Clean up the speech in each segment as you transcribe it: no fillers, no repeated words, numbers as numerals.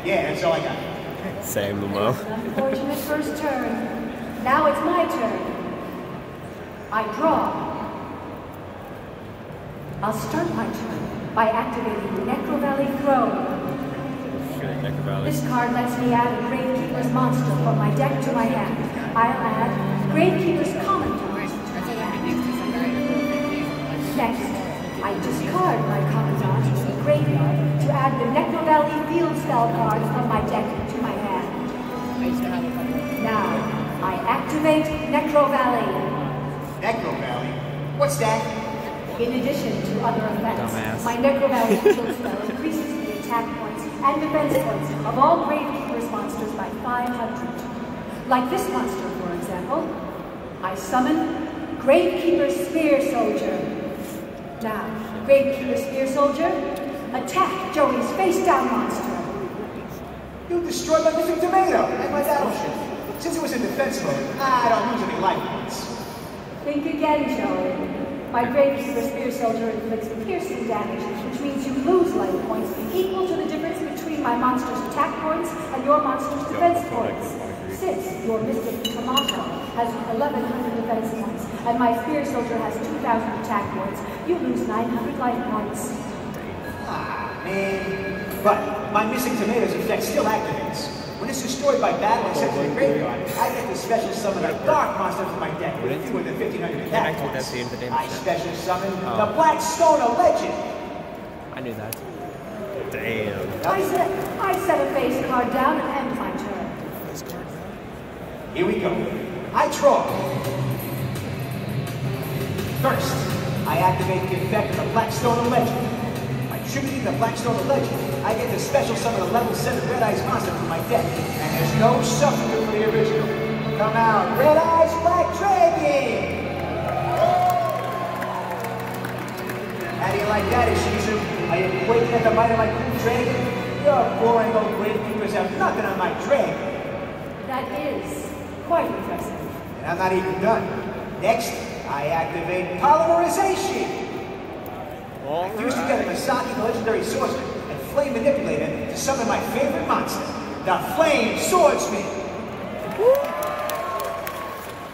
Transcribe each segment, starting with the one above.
Yeah, that's all I got. Same, Momo. Unfortunate first turn. Now it's my turn. I draw. I'll start my turn by activating Necro Valley Throne. This card lets me add a Gravekeepers monster from my deck to my hand. I'll add Gravekeepers Commandant. Next, I discard my Commandant to the graveyard to add the Necro Valley Field Spell card from my deck to my hand. Now, I activate Necro Valley. Necro Valley? What's that? In addition to other effects, my Necro Valley Field Spell increases the attack points and defense points of all Gravekeepers monsters by 500. Like this monster, for example, I summon Gravekeeper Spear Soldier. Now, Gravekeeper Spear Soldier, attack Joey's face-down monster. You destroyed my missing tomato and my battleship. Since it was in defense mode, I don't lose any life points. Think again, Joey. My Gravekeeper Spear Soldier inflicts piercing damage, which means you lose life points equal to the difference between my monster's attack points and your monster's defense points. Since your Mystic Tomato has 1,100 defense points and my Spear Soldier has 2,000 attack points, you lose 900 life points. Ah, man. But my missing tomato's effect still activates. When it's destroyed by battle and sent to the graveyard, I get to special summon a dark monster from my deck with fewer than 1,500 attack points. I special summon the Black Stone of Legend. I knew that. Damn. I set a face card down and end my turn. Here we go. I draw. First, I activate the effect of the Black Stone of Legend. By tributing the Black Stone of Legend, I get the special summon a level 7 Red Eyes monster from my deck, and there's no substitute for the original. Come out, Red Eyes Black Dragon! How do you like that, Ishizu? Are you quaking at the might of my cool dragon? Your boring old Gravekeepers have nothing on my dragon. That is quite impressive. And I'm not even done. Next, I activate Polymerization. I fuse together Masaki, the legendary swordsman, and Flame Manipulator to summon my favorite monster, the Flame Swordsman.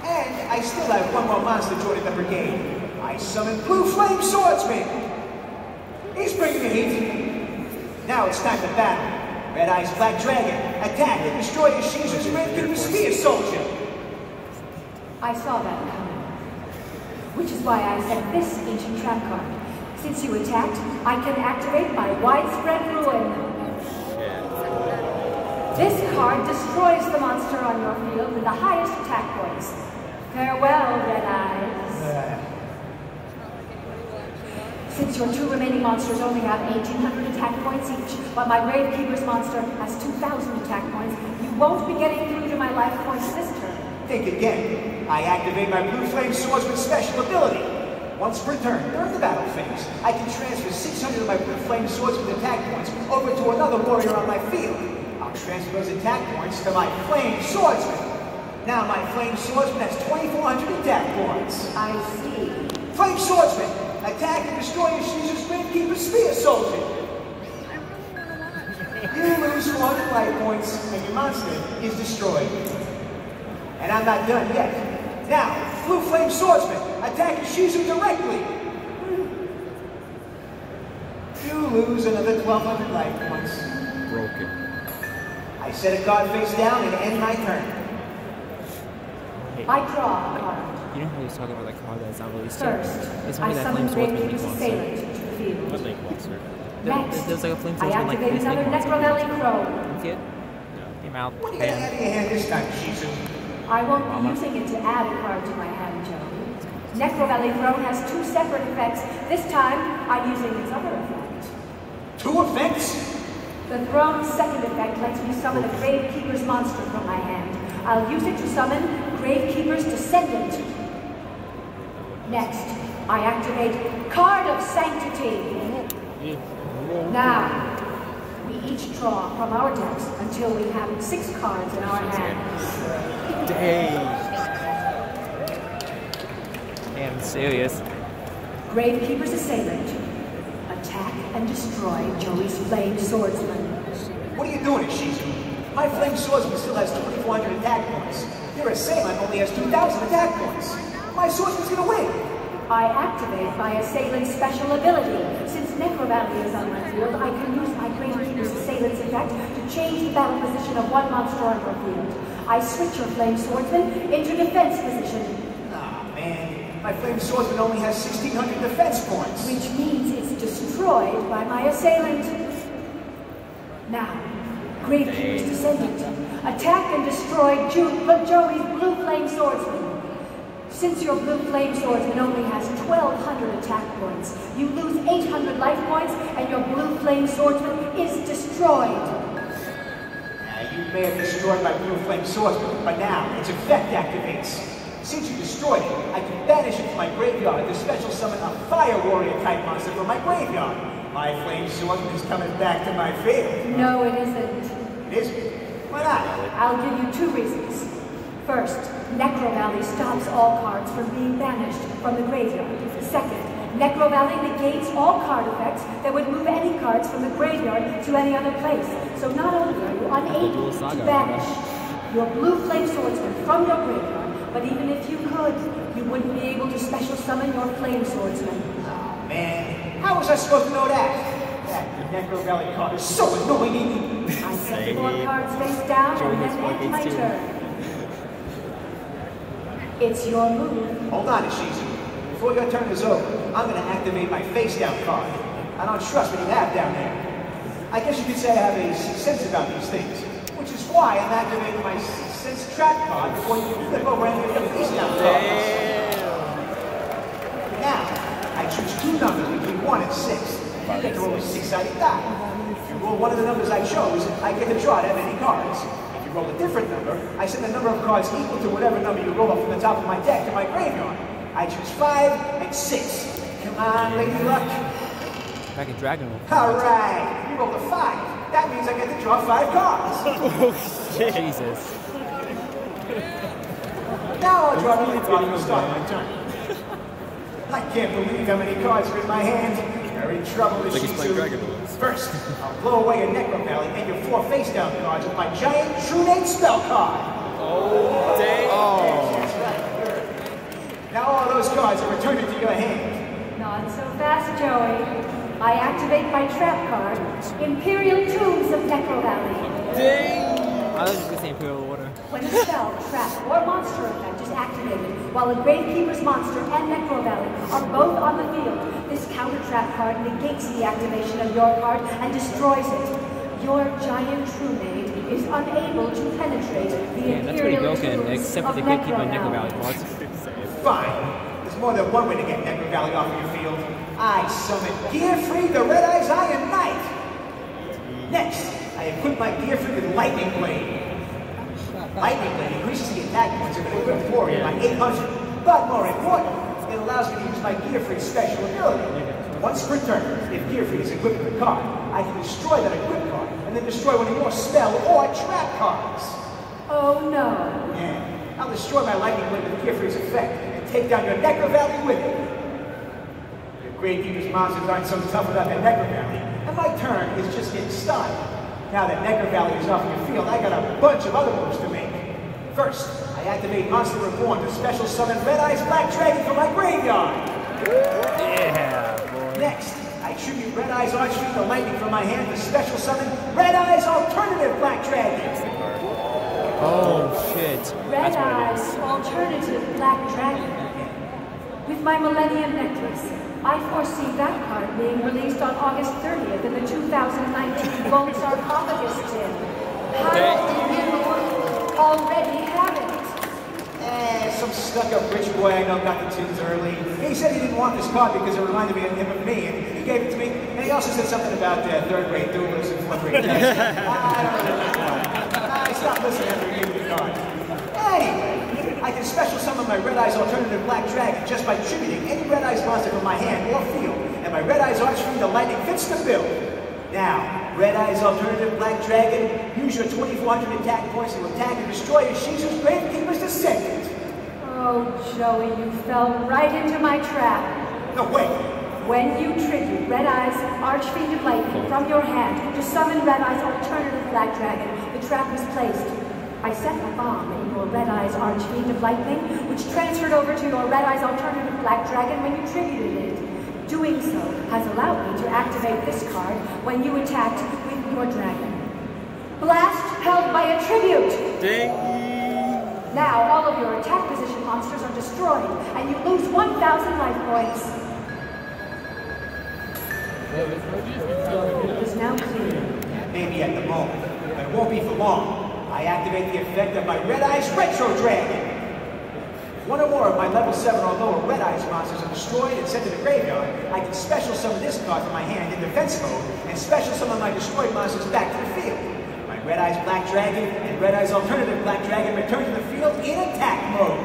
And I still have one more monster joining the brigade. I summon Blue Flame Swordsman. He's bringing the heat. Now it's time to battle. Red Eyes Black Dragon, attack and destroy Ishizu's Gravekeeper Spear Soldier. I saw that coming, which is why I set this ancient trap card. Since you attacked, I can activate my Widespread Ruin. This card destroys the monster on your field with the highest attack points. Farewell, Red Eyes. Since your two remaining monsters only have 1,800 attack points each, but my Gravekeeper's monster has 2,000 attack points, you won't be getting through to my life points this turn. Think again. I activate my Blue Flame Swordsman's special ability. Once per turn, during the battle phase, I can transfer 600 of my Blue Flame Swordsman's attack points over to another warrior on my field. I'll transfer those attack points to my Flame Swordsman. Now my Flame Swordsman has 2,400 attack points. I see. Flame Swordsman, attack and destroy Ishizu's Gravekeeper Spear Soldier. You lose 400 life points, and your monster is destroyed. And I'm not done yet. Now, Blue Flame Swordsman, attack Ishizu directly. You lose another 1,200 life points. Broken. I set a card face down and end my turn. I draw a card. You know how he was talking about that card that's not released First, I summon Gravekeeper's Assailant to the field. What Link monster? Next, There's like a flame I swordsman like activate this another Link monster. Necro Valley Crow. See it? Came out. What are you gonna have in your hand this time, Ishizu? I won't be using it to add a card to my hand, Joe. Necro Valley Throne has two separate effects. This time, I'm using its other effect. Two effects? The Throne's second effect lets me summon a Gravekeeper's monster from my hand. I'll use it to summon Gravekeeper's Descendant. Next, I activate Card of Sanctity. Now, we each draw from our decks until we have 6 cards in our hands. Dang. Damn serious. Gravekeeper's Assailant. Attack and destroy Joey's Flame Swordsman. What are you doing, Ishizu? My Flame Swordsman still has 2,400 attack points. Your assailant only has 2,000 attack points. My swordsman's gonna win. I activate my assailant's special ability. Since Necro Valley is on my field, I can use my Gravekeepers' assailant's effect to change the battle position of one monster on your field. I switch your Flame Swordsman into defense position. Aw, man. My Flame Swordsman only has 1,600 defense points. Which means it's destroyed by my assailant. Now, Gravekeepers Descendant. Attack and destroy Joey's Blue Flame Swordsman. Since your Blue Flame Swordsman only has 1,200 attack points, you lose 800 life points and your Blue Flame Swordsman is destroyed. You may have destroyed my Blue Flame Swordsman, but now its effect activates. Since you destroyed it, I can banish it from my graveyard to special summon a Fire Warrior type monster from my graveyard. My Flame Swordsman is coming back to my field. No, it isn't. It isn't? Why not? I'll give you 2 reasons. First, Necro Valley stops all cards from being banished from the graveyard. Second, Necro Valley negates all card effects that would move any cards from the graveyard to any other place. So not only are you unable to banish your Blue Flame Swordsman from your graveyard, but even if you could, you wouldn't be able to special summon your Flame Swordsman. Oh, man. How was I supposed to know that? That Necro Valley card is so annoying. I set 4 cards face down and then end my turn. It's your move. Hold on, Ishizu. Before your turn is over, I'm going to activate my face-down card. I don't trust what you have down there. I guess you could say I have a sixth sense about these things, which is why I'm activating my sixth sense trap card before you flip over any of your face-down cards. Now, I choose 2 numbers between 1 and 6. You get to roll a 6-sided die. If you roll one of the numbers I chose, I get to draw that many cards. If you roll a different number, I send the number of cards equal to whatever number you roll from the top of my deck to my graveyard. I choose 5 and 6. Come on, Lady Luck. Back in Dragon. Alright, you rolled a 5. That means I get to draw 5 cards. Oh, shit. Jesus. Now I'll draw the card and start my turn. I can't believe how many cards are in my hand. You're in trouble, Ishizu. First, I'll blow away your Necro Valley and your 4 face-down cards with my giant Trunade spell card. Oh, damn. Oh. Now all those cards are returned into your hand. Not so fast, Joey. I activate my trap card, Imperial Tombs of Necro Valley. Dang! I was just gonna say Imperial Order. When a spell, trap, or monster effect is activated, while a Gravekeepers monster and Necro Valley are both on the field, this counter trap card negates the activation of your card and destroys it. Your giant Trunade is unable to penetrate the That's pretty Imperial broken, Tombs except for of the Gatekeeper Necro and Necro Valley. Valley cards. Fine. There's more than one way to get Necro Valley off of your field. I summon Gearfree the Red Eyes Iron Knight. Next, I equip my Gearfree with Lightning Blade. Lightning Blade increases the attack points of an equipped warrior by 800. But more important, it allows me to use my Gearfree special ability. Once per turn, if Gearfree is equipped with a card, I can destroy that equipped card and then destroy one of your spell or trap cards. Oh no. Yeah. I'll destroy my Lightning Blade with Gearfree's effect and take down your Necro Valley with it. Your Gravekeepers monsters aren't so tough about their Necro Valley, and my turn is just getting started. Now that Necro Valley is off your field, I got a bunch of other moves to make. First, I activate Monster Reborn to special summon Red Eyes Black Dragon from my graveyard. Yeah, boy. Next, I tribute Red Eyes Archfiend the Lightning from my hand to special summon Red Eyes Alternative Black Dragon. Oh, shit. Red That's what it Eyes is. Alternative Black Dragon. With my Millennium Necklace, I foresee that card being released on August 30th in the 2019 Gold Sarcophagus tin. How do you already have it? Some stuck-up rich boy I know got the tins early. He said he didn't want this card because it reminded him of me, and he gave it to me. And he also said something about third-rate duelists and fourth-rate decks. I stopped listening after he gave me the card. Anyway, I can special summon my Red Eyes Alternative Black Dragon just by tributing any Red Eyes monster from my hand or field, and my Red Eyes Archfiend the Lightning fits the bill. Now, Red Eyes Alternative Black Dragon, use your 2,400 attack points to attack and destroy Ishizu's Gravekeepers Descendant. Oh, Joey, you fell right into my trap. No, wait. When you tribute Red Eye's Archfiend of Lightning from your hand to summon Red Eye's alternative Black Dragon, the trap is placed. I set a bomb in your Red Eye's Archfiend of Lightning, which transferred over to your Red Eye's alternative Black Dragon when you tributed it. Doing so has allowed me to activate this card when you attacked with your dragon. Blast held by a tribute! Ding! Now all of your attack position monsters are destroyed, and you lose 1,000 life points. It is now clear. Maybe at the moment, but it won't be for long. I activate the effect of my Red Eyes Retro Dragon. One or more of my level 7 or lower Red Eyes monsters are destroyed and sent to the graveyard. I can special summon this card from my hand in defense mode and special summon my destroyed monsters back to the field. My Red Eyes Black Dragon and Red Eyes Alternative Black Dragon return to the field in attack mode.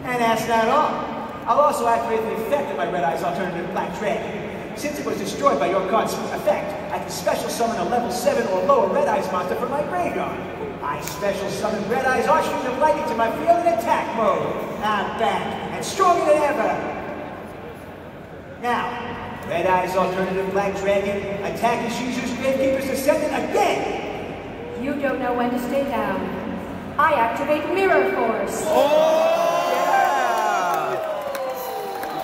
And that's not all. I'll also activate the effect of my Red Eyes Alternative Black Dragon. Since it was destroyed by your card's effect, I can special summon a level 7 or lower Red Eyes monster from my graveyard. I special summon Red Eyes Archfiend of Lightning to my field in attack mode. I'm back, and stronger than ever. Now, Red Eyes Alternative Black Dragon, attack Ishizu's Gravekeepers Descendant again! You don't know when to stay down. I activate Mirror Force. Oh! Yeah!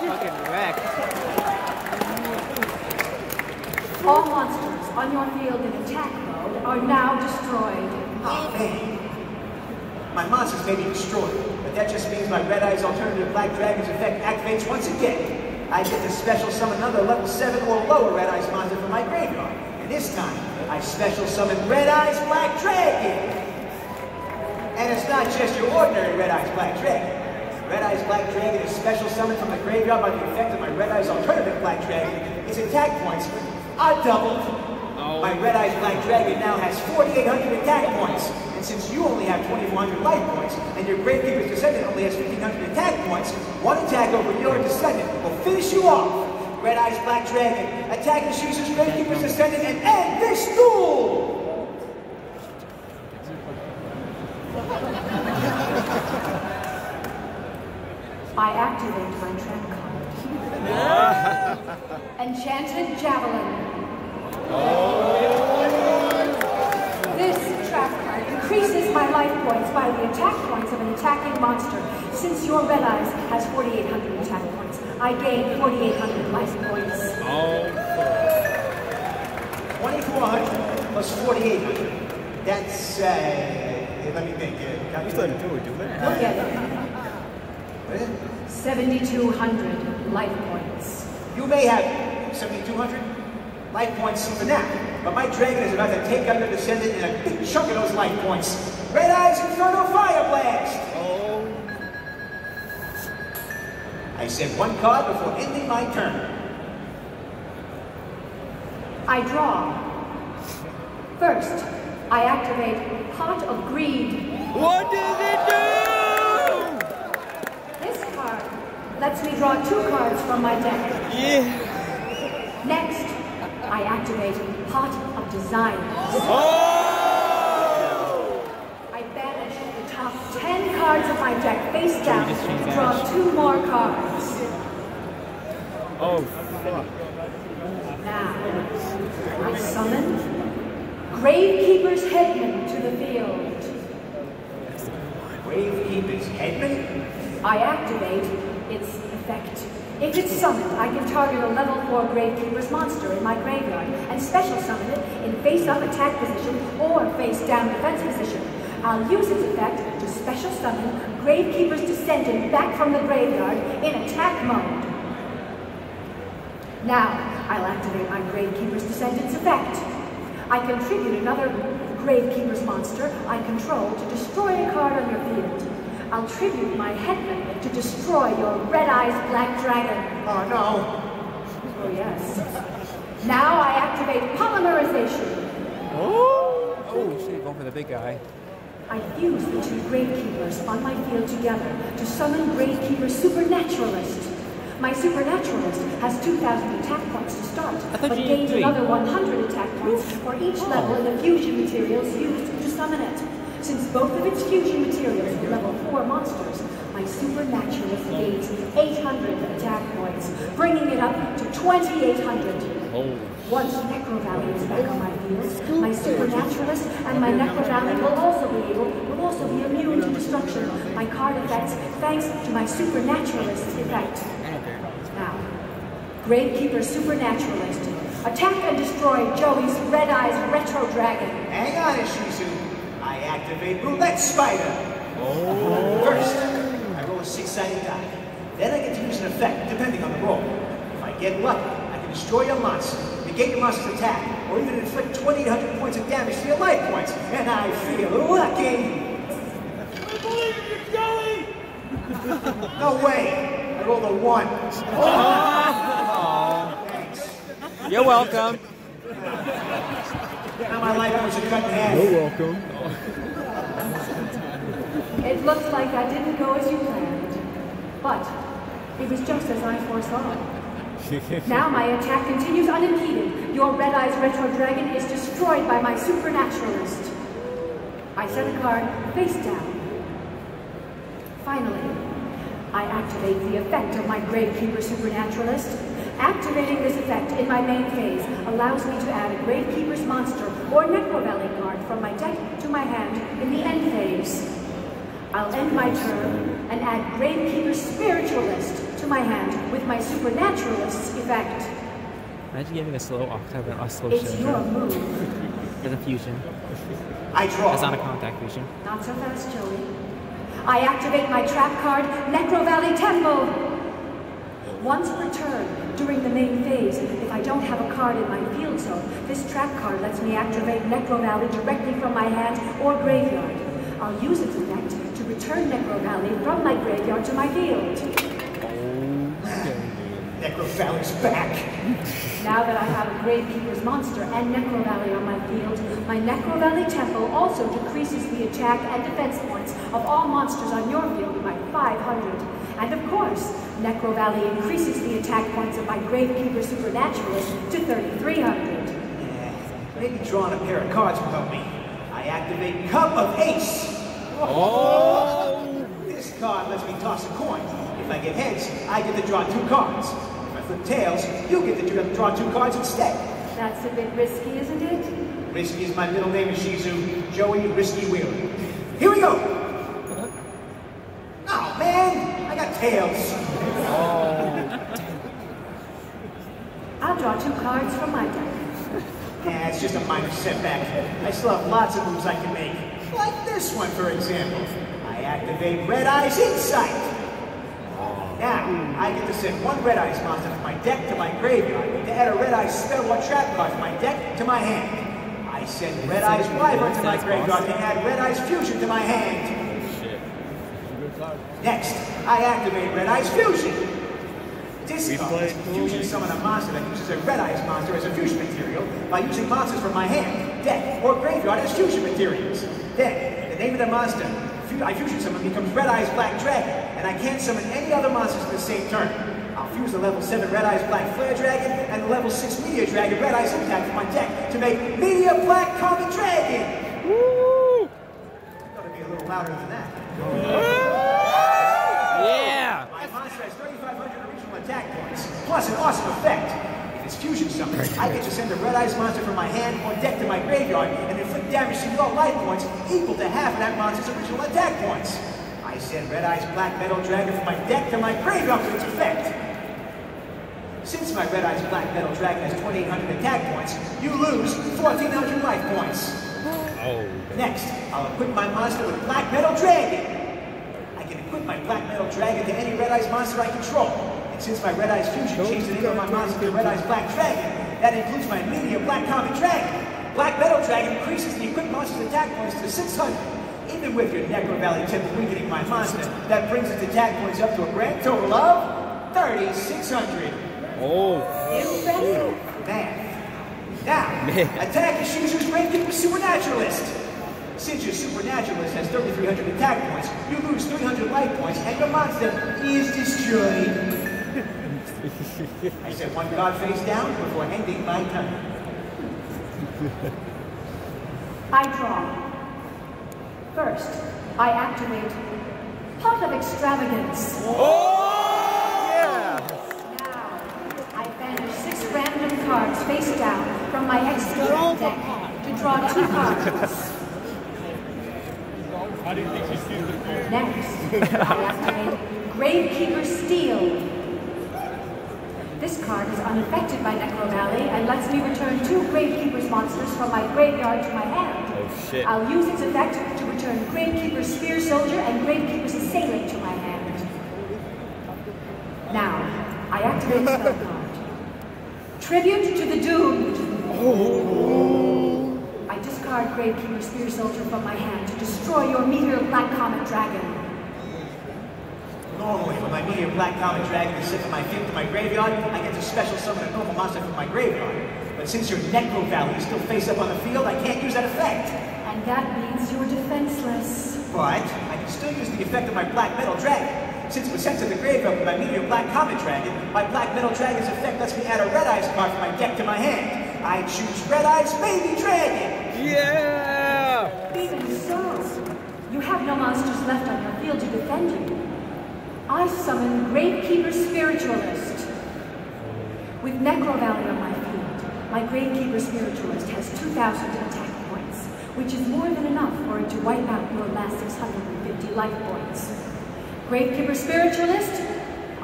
Fucking wrecked. All monsters on your field in attack mode are now destroyed. Oh, man. My monsters may be destroyed, but that just means my Red Eyes Alternative Black Dragon's effect activates once again. I get to special summon another level 7 or lower Red Eyes monster from my graveyard. And this time, I special summon Red Eyes Black Dragon. And it's not just your ordinary Red Eyes Black Dragon. Red Eyes Black Dragon is special summoned from the graveyard by the effect of my Red Eyes Alternative Black Dragon. Its attack points are doubled. Oh. My Red Eyes Black Dragon now has 4,800 attack points. And since you only have 2,400 life points, and your Gravekeeper's Descendant only has 1,500 attack points, one attack over your Descendant will finish you off. Red Eyes Black Dragon, attack Ishizu's Gravekeeper's Descendant and end this duel! I activate my trap card. Enchanted Javelin. This trap card increases my life points by the attack points of an attacking monster. Since your Red Eyes has 4,800 attack points, I gain 4,800 life points. 2,400 plus 4,800. That's, let me think. You started doing that. Look at it. 7,200 life points. You may have 7,200 life points for now, but my dragon is about to take out your Descendant in a big chunk of those life points. Red Eyes Inferno Fire Blast! Oh. I said one card before ending my turn. I draw. First, I activate Pot of Greed. What does it do? This card lets me draw 2 cards from my deck. Yeah. Next, I activate Pot of Desire. Oh! I banish the top 10 cards of my deck face down and draw 2 more cards. Oh, fuck. Now, I summon Gravekeepers Headman to the field. Gravekeepers Headman? I activate its effect. If it's summoned, I can target a level 4 Gravekeepers monster in my graveyard and special summon it in face-up attack position or face-down defense position. I'll use its effect to special summon Gravekeepers Descendant back from the graveyard in attack mode. Now, I'll activate my Gravekeepers Descendant's effect. I contribute another Gravekeepers monster I control to destroy a card on your field. I'll tribute my Headman to destroy your Red Eyes Black Dragon. Oh no. Oh yes. Now I activate Polymerization. Oh! Oh shit, going for the big guy. I fuse the 2 Gravekeepers on my field together to summon Gravekeeper Supernaturalist. My Supernaturalist has 2,000 attack points to start, but gains another 100 attack points for each level in the fusion materials used to summon it. Since both of its fusion materials are level 4 monsters, my my supernaturalist gains 800 attack points, bringing it up to 2,800. Oh. Once Necro Valley is back on my field, my supernaturalist and my Necro Valley will also be immune to destruction by card effects thanks to my supernaturalist effect. Now, Gravekeeper Supernaturalist, attack and destroy Joey's Red Eyes Retro Dragon. Hang on, Ishizu. I activate Roulette Spider. Oh. First, I roll a 6-sided die. Then I get to use an effect, depending on the roll. If I get lucky, I can destroy a monster, negate the monster's attack, or even inflict 2,800 points of damage to your life points. And I feel lucky. I believe in you, Joey! No way. I rolled a 1. Oh. Thanks. You're welcome. Now my life points are cut in half. You're welcome. It looks like that didn't go as you planned, but it was just as I foresaw. Now my attack continues unimpeded. Your Red Eyes Retro Dragon is destroyed by my Supernaturalist. I set a card face down. Finally, I activate the effect of my Gravekeeper Supernaturalist. Activating this effect in my main phase allows me to add a Gravekeeper's monster or Necro Valley card from my deck to my hand in the end phase. I'll end my turn and add Gravekeeper Spiritualist to my hand with my Supernaturalist's effect. Imagine giving a slow octave and a slow It's your move. There's a fusion. I draw. That's not a contact fusion. Not so fast, Joey. I activate my trap card, Necro Valley Temple. Once per turn, during the main phase, if I don't have a card in my field zone, this trap card lets me activate Necro Valley directly from my hand or graveyard. I'll use its effect to return Necro Valley from my graveyard to my field. Necro Valley's back. Now that I have a Gravekeeper's monster and Necro Valley on my field, my Necro Valley Temple also decreases the attack and defense points of all monsters on your field by 500. And of course, Necro Valley increases the attack points of my Gravekeeper Supernaturalist to 3,300. Maybe drawing a pair of cards will help me. I activate Cup of Ace. Oh! This card lets me toss a coin. If I get heads, I get to draw 2 cards. If I flip tails, you get to draw 2 cards instead. That's a bit risky, isn't it? Risky is my middle name, Ishizu. Joey Risky Wheeler. Here we go! Oh, man! I got tails. I'll draw 2 cards from my deck. Yeah, it's just a minor setback. I still have lots of moves I can make. Like this one, for example. I activate Red Eyes Insight. Now, I get to send 1 Red Eyes monster from my deck to my graveyard to add a Red Eyes spell or trap card from my deck to my hand. I send Red Eyes Wyvern to my graveyard to add Red Eyes Fusion to my hand. Next, I activate Red Eyes Fusion. This card is fusion summon a monster that uses a Red Eyes monster as a fusion material by using monsters from my hand, deck, or graveyard as fusion materials. Then, the name of the monster I fusion summon becomes Red Eyes Black Dragon, and I can't summon any other monsters in the same turn. I'll fuse the level 7 Red Eyes Black Flare Dragon and the level 6 Meteor Dragon Red Eyes Impact from my deck to make Meteor Black Comet Dragon! Woo! Gotta be a little louder than that. Yeah! My monster has 3,500 original attack points, plus an awesome effect. If it's fusion summoned, I get to send a Red Eyes monster from my hand or deck to my graveyard and inflict damage to your life points equal to half of that monster's original attack points. I send Red Eyes Black Metal Dragon from my deck to my graveyard for its effect. Since my Red Eyes Black Metal Dragon has 2,800 attack points, you lose 1,400 life points. Oh. Next, I'll equip my monster with Black Metal Dragon. I can equip my Black Metal Dragon to any Red Eyes monster I control. And since my Red Eyes Fusion changed the name of my monster to Red Eyes Black Dragon, that includes my Meteor Black Comet Dragon. Black Metal Dragon increases the equipped monster's attack points to 600. Even with your Necro Valley Temple weakening my monster, that brings its attack points up to a grand total of 3,600. Oh. Impressive. Math. Now, attack Ishizu's Gravekeeper Supernaturalist. Since your Supernaturalist has 3,300 attack points, you lose 300 life points and your monster is destroyed. I set 1 card face down before ending my turn. I draw. First, I activate Pot of extravagance. Oh! Yeah! Now, I banish 6 random cards face down from my executed deck to draw 2 cards. Next, I activate Gravekeepers Steel. This card is unaffected by Necro Valley and lets me return 2 Gravekeepers monsters from my graveyard to my hand. Oh shit. I'll use its effect to return Gravekeeper's Spear Soldier and Gravekeeper's Assailant to my hand. Now, I activate the spell card. Tribute to the Doomed. Oh. I discard Gravekeeper's Spear Soldier from my hand to destroy your Meteor Black Comet Dragon. Normally, when my Meteor Black Comet Dragon is sent from my field to my graveyard, I get to special summon a normal monster from my graveyard. But since your Necro Valley is still face up on the field, I can't use that effect. And that means you're defenseless. But I can still use the effect of my Black Metal Dragon. Since it was sent to the graveyard with my Meteor Black Comet Dragon, my Black Metal Dragon's effect lets me add a Red Eyes card from my deck to my hand. I choose Red Eyes Baby Dragon! Yeah! Even so, you have no monsters left on your field to defend you. I summon Gravekeeper Spiritualist. With Necro Valley on my field, my Gravekeeper Spiritualist has 2,000 attack points, which is more than enough for it to wipe out your last 650 life points. Gravekeeper Spiritualist,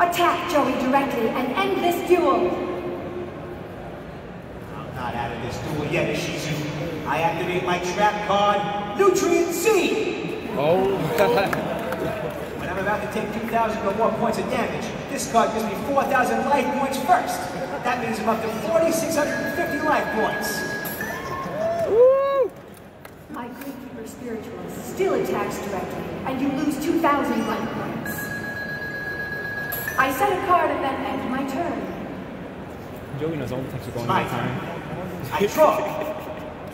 attack Joey directly and end this duel! I'm not out of this duel yet, Ishizu. I activate my trap card, Nutrient Seed! Oh. When I'm about to take 2,000 or more points of damage, this card gives me 4,000 life points first. That means I'm up to 4,650 life points. Woo! My Gravekeeper Spiritualist still attacks directly, and you lose 2,000 life points. I set a card and then end my turn. Joey knows all the types of going My all the time. I draw.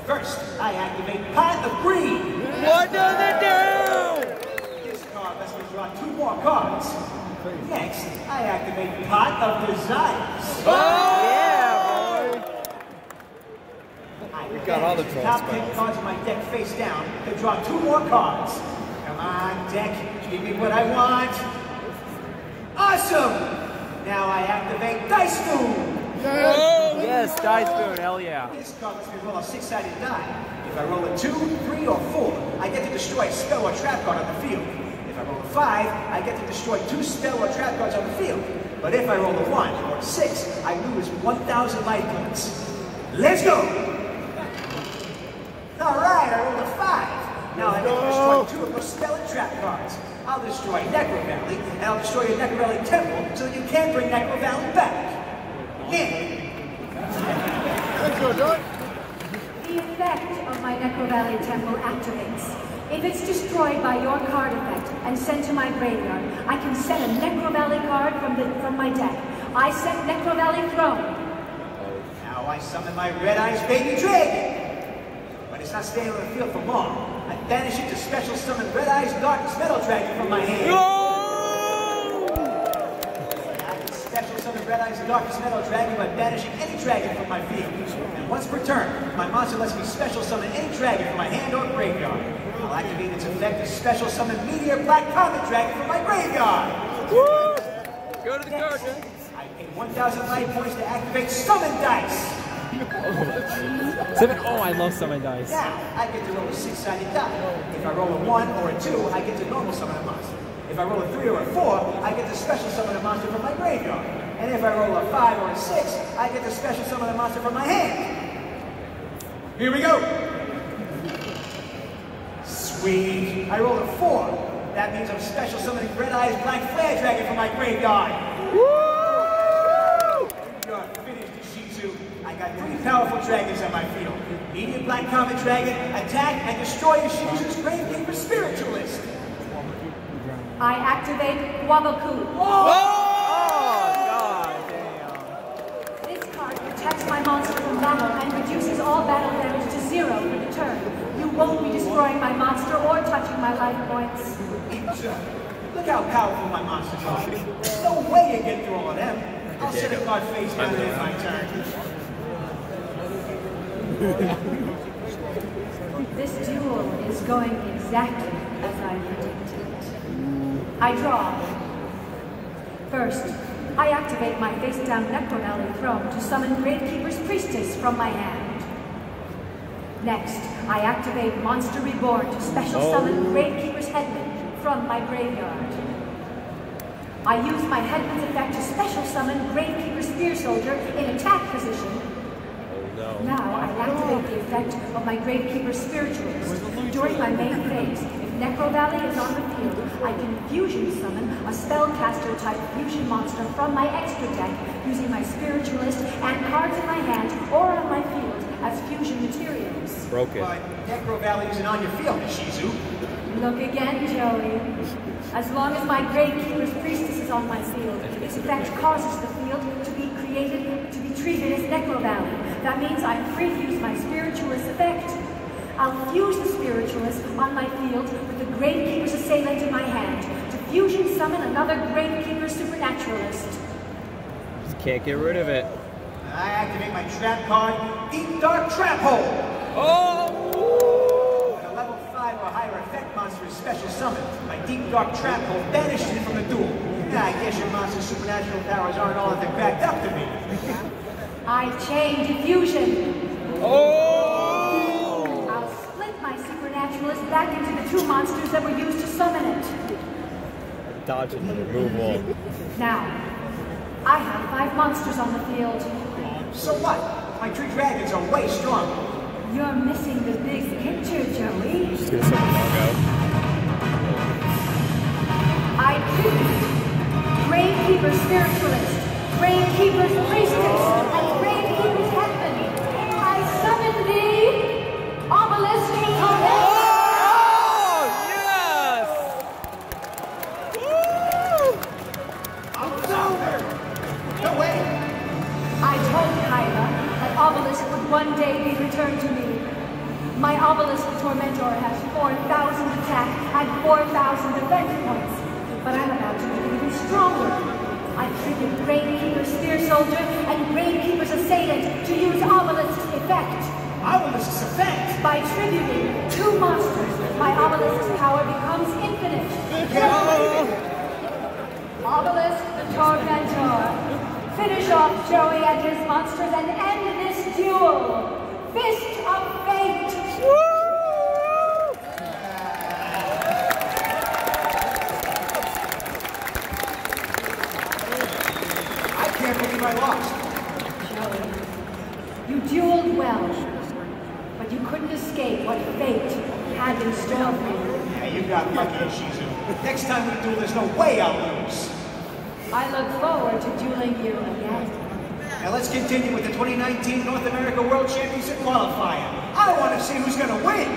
First, I activate Pot of Greed. What does it do? This card lets me draw 2 more cards. Next, I activate Pot of Desires. Oh, yeah, boy! We got all the draw top spells. 10 cards in my deck face down to draw 2 more cards. Come on, deck, give me what I want. Awesome! Now I activate Dice Spoon. Yes, Dice Spoon, hell yeah. This card lets me roll a 6-sided die. If I roll a 2, 3, or 4, I get to destroy a spell or trap card on the field. If I roll a 5, I get to destroy 2 spell or trap cards on the field. But if I roll a 1 or a 6, I lose 1,000 life points. Let's go! Alright, I rolled a 5. Now I get to destroy 2 of those spell and trap cards. I'll destroy Necro Valley, and I'll destroy your Necro Valley Temple so that you can't bring Necro Valley back. Yeah. Let's go, Joey. The effect of my Necro Valley Temple activates. If it's destroyed by your card effect and sent to my graveyard, I can set a Necro Valley card from my deck. I set Necro Valley Throne. Now I summon my Red Eyes Baby Dragon. But it's not staying on the field for long. I banish it to special summon Red Eyes Darkness Metal Dragon from my hand. I can special summon Red Eyes Darkness Metal Dragon by banishing any dragon from my field. And once per turn, my monster lets me special summon any dragon from my hand or graveyard. I'll activate its effect to special summon Meteor Black Comet Dragon from my graveyard. Woo! Go to the card, Next, Joey. I pay 1,000 life points to activate Summon Dice. Oh, I love Summon Dice. Now, I get to roll a 6-sided die. If I roll a 1 or a 2, I get to normal summon a monster. If I roll a 3 or a 4, I get to special summon a monster from my graveyard. And if I roll a 5 or a 6, I get to special summon a monster from my hand. Here we go. Sweet. I rolled a 4. That means I'm special summoning Red Eyes Black Flare Dragon from my graveyard. Woo! You're finished, Ishizu. I got 3 powerful dragons on my field. Meteor Black Comet Dragon, attack and destroy Ishizu's Gravekeeper Spiritualist. I activate Waboku. Oh, God damn. This card protects my monster from battle and reduces all battle damage to 0 for the turn. You won't be destroying my monster or touching my life points. Look how powerful my monsters are. No way you get through all of them. I'll set a card face down and end my turn. This duel is going exactly as I predicted. I draw. First, I activate my face-down Necro Valley throne to summon Gravekeeper's Priestess from my hand. Next, I activate Monster Reborn to special summon Gravekeeper's Headman from my graveyard. I use my Headman's effect to special summon Gravekeeper's Spear Soldier in attack position. Now I activate the effect of my Gravekeeper's Spiritualist. During my main phase, if Necro Valley is on the field, I can fusion summon a Spellcaster-type fusion monster from my extra deck using my Spiritualist and cards in my hand or on my field as fusion materials. Broke it. But Necro Valley isn't on your field, Ishizu. Look again, Joey. As long as my Gravekeeper's Priestess is on my field, its effect causes the field to be treated as Necro Valley. That means I'm free to use my Spiritualist effect. I'll fuse the Spiritualist on my field with the Gravekeeper's Assailant in my hand to fusion summon another Gravekeeper's Supernaturalist. Just can't get rid of it. I activate my trap card, Deep Dark Trap Hole. Oh! When a level 5 or higher effect monster is special summoned, my Deep Dark Trap Hole banishes it from the duel. Yeah, I guess your monster's supernatural powers aren't all that they're cracked up to be. I chain diffusion. Oh! I'll split my Supernaturalist back into the two monsters that were used to summon it. Dodge and removal. Now, I have 5 monsters on the field. So what? My tree dragons are way stronger. You're missing the big picture, Joey. Just gonna summon Margo. I choose Gravekeeper's Spiritualist, Gravekeeper's Priestess, and Gravekeeper's Headman. I summon thee, Obelisk Incarnate. Oh, yes! Woo! It's over! No way! I told Kyla that Obelisk would one day be returned to me. My Obelisk Tormentor has 4,000 attack and 4,000 defense points, but I'm about to make it even stronger. I triggered Gravekeeper's Spear Soldier and Gravekeeper's Assailant to use Obelisk's effect. Obelisk's effect? By tributing 2 monsters, my Obelisk's power becomes infinite. Obelisk the Tormentor. Finish off Joey and his monsters and end this duel. Fist of Fate. I can't believe I lost. Joey, you dueled well, but you couldn't escape what fate had in store for you. Yeah, you got lucky, Ishizu. Next time we duel, there's no way I'll lose. I look forward to dueling you again. Now let's continue with the 2019 North America World Championship qualifier. I want to see who's going to win.